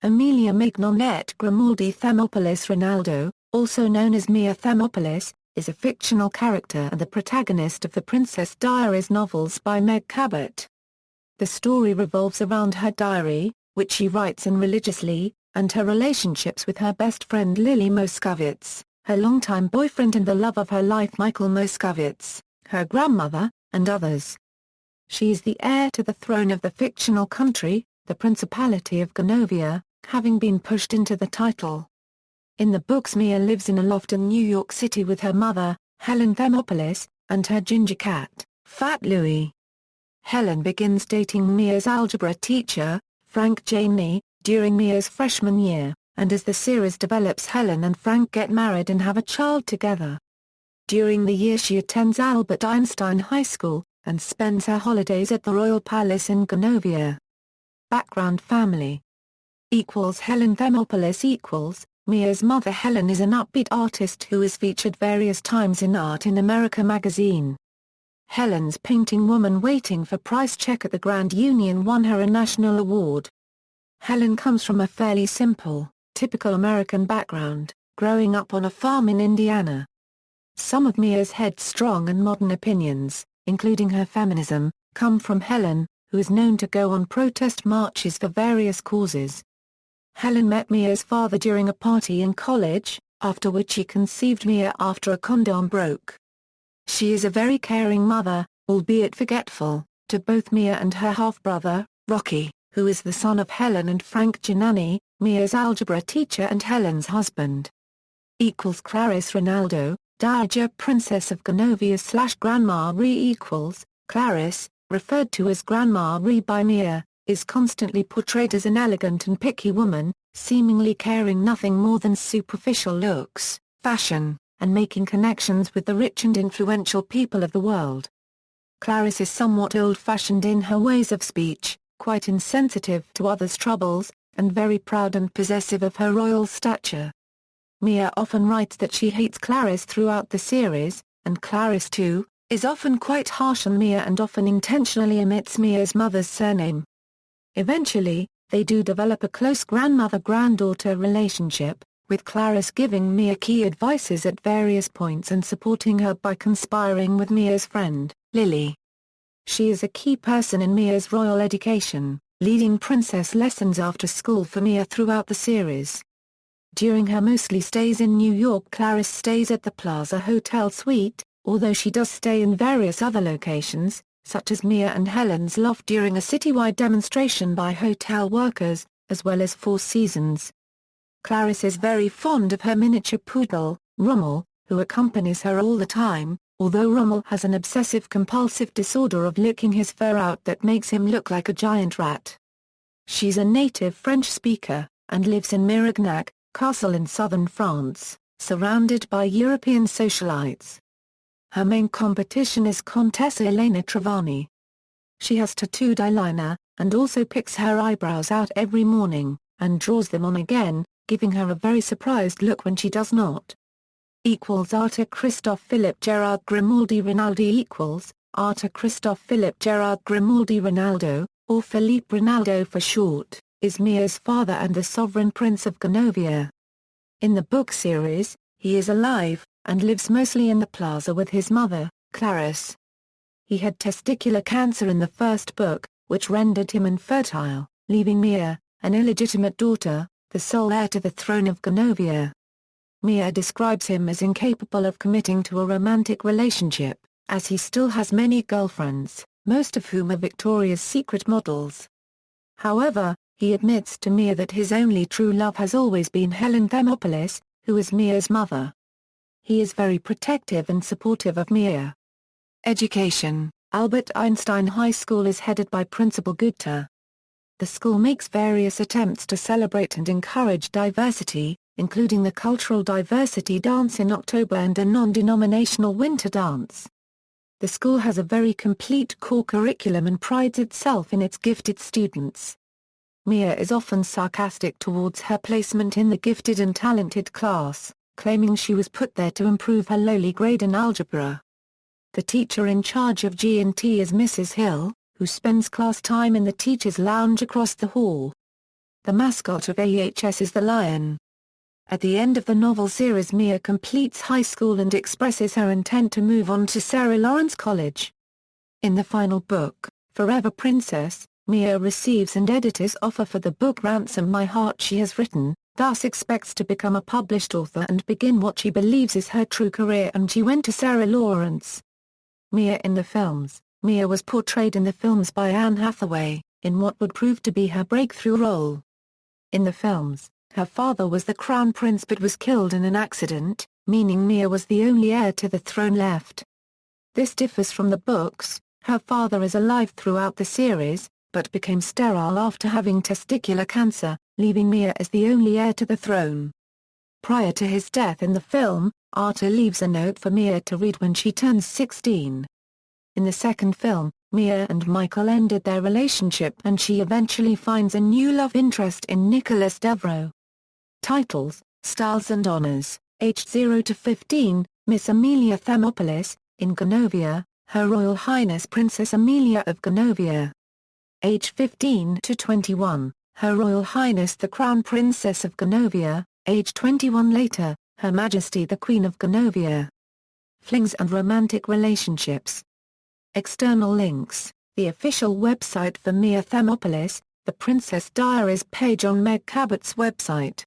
Amelia Mignonette Grimaldi Thermopolis Renaldo, also known as Mia Thermopolis, is a fictional character and the protagonist of the Princess Diaries novels by Meg Cabot. The story revolves around her diary, which she writes in religiously, and her relationships with her best friend Lilly Moscovitz, her longtime boyfriend and the love of her life Michael Moscovitz, her grandmother, and others. She is the heir to the throne of the fictional country, the Principality of Genovia, having been pushed into the title. In the books Mia lives in a loft in New York City with her mother, Helen Thermopolis, and her ginger cat, Fat Louie. Helen begins dating Mia's algebra teacher, Frank Gianini, during Mia's freshman year, and as the series develops Helen and Frank get married and have a child together. During the year she attends Albert Einstein High School, and spends her holidays at the Royal Palace in Genovia. Background family Helen Thermopolis Mia's mother Helen is an upbeat artist who is featured various times in Art in America magazine. Helen's painting Woman Waiting for Price Check at the Grand Union won her a national award. Helen comes from a fairly simple, typical American background, growing up on a farm in Indiana. Some of Mia's headstrong and modern opinions, including her feminism, come from Helen, who is known to go on protest marches for various causes. Helen met Mia's father during a party in college, after which he conceived Mia after a condom broke. She is a very caring mother, albeit forgetful, to both Mia and her half-brother, Rocky, who is the son of Helen and Frank Gianini, Mia's algebra teacher and Helen's husband. Clarice Renaldo, Dowager Princess of Genovia / Grandma Re Clarice, referred to as Grandma Re by Mia, is constantly portrayed as an elegant and picky woman, seemingly caring nothing more than superficial looks, fashion, and making connections with the rich and influential people of the world. Clarice is somewhat old-fashioned in her ways of speech, quite insensitive to others' troubles, and very proud and possessive of her royal stature. Mia often writes that she hates Clarice throughout the series, and Clarice too, is often quite harsh on Mia and often intentionally omits Mia's mother's surname. Eventually, they do develop a close grandmother-granddaughter relationship, with Clarice giving Mia key advices at various points and supporting her by conspiring with Mia's friend, Lilly. She is a key person in Mia's royal education, leading princess lessons after school for Mia throughout the series. During her mostly stays in New York, Clarice stays at the Plaza Hotel Suite, although she does stay in various other locations, such as Mia and Helen's loft during a citywide demonstration by hotel workers, as well as Four Seasons. Clarice is very fond of her miniature poodle, Rommel, who accompanies her all the time, although Rommel has an obsessive-compulsive disorder of licking his fur out that makes him look like a giant rat. She's a native French speaker, and lives in Mignonette Castle in southern France, surrounded by European socialites. Her main competition is Contessa Elena Trevani. She has tattooed eyeliner, and also picks her eyebrows out every morning, and draws them on again, giving her a very surprised look when she does not. Arthur Christophe Philippe Gerard Grimaldi Rinaldi Arthur Christophe Philippe Gerard Grimaldi Renaldo, or Philippe Renaldo for short, is Mia's father and the sovereign prince of Genovia. In the book series, he is alive, and lives mostly in the plaza with his mother, Clarice. He had testicular cancer in the first book, which rendered him infertile, leaving Mia, an illegitimate daughter, the sole heir to the throne of Genovia. Mia describes him as incapable of committing to a romantic relationship, as he still has many girlfriends, most of whom are Victoria's Secret models. However, he admits to Mia that his only true love has always been Helen Thermopolis, who is Mia's mother. He is very protective and supportive of Mia. Education: Albert Einstein High School is headed by Principal Gupta. The school makes various attempts to celebrate and encourage diversity, including the Cultural Diversity Dance in October and a non-denominational winter dance. The school has a very complete core curriculum and prides itself in its gifted students. Mia is often sarcastic towards her placement in the gifted and talented class, claiming she was put there to improve her lowly grade in algebra. The teacher in charge of G&T is Mrs. Hill, who spends class time in the teacher's lounge across the hall. The mascot of AEHS is the lion. At the end of the novel series, Mia completes high school and expresses her intent to move on to Sarah Lawrence College. In the final book, Forever Princess, Mia receives an editor's offer for the book Ransom My Heart she has written, thus expects to become a published author and begin what she believes is her true career, and she went to Sarah Lawrence. Mia in the films. Mia was portrayed in the films by Anne Hathaway, in what would prove to be her breakthrough role. In the films, her father was the crown prince but was killed in an accident, meaning Mia was the only heir to the throne left. This differs from the books. Her father is alive throughout the series, but became sterile after having testicular cancer, leaving Mia as the only heir to the throne. Prior to his death in the film, Arthur leaves a note for Mia to read when she turns 16. In the second film, Mia and Michael ended their relationship and she eventually finds a new love interest in Nicholas Devereaux. Titles, Styles and Honors, aged 0 to 15, Miss Amelia Thermopolis, in Genovia, Her Royal Highness Princess Amelia of Genovia. Age 15 to 21, Her Royal Highness the Crown Princess of Genovia, age 21 later, Her Majesty the Queen of Genovia. Flings and romantic relationships. External links, the official website for Mia Thermopolis, the Princess Diaries page on Meg Cabot's website.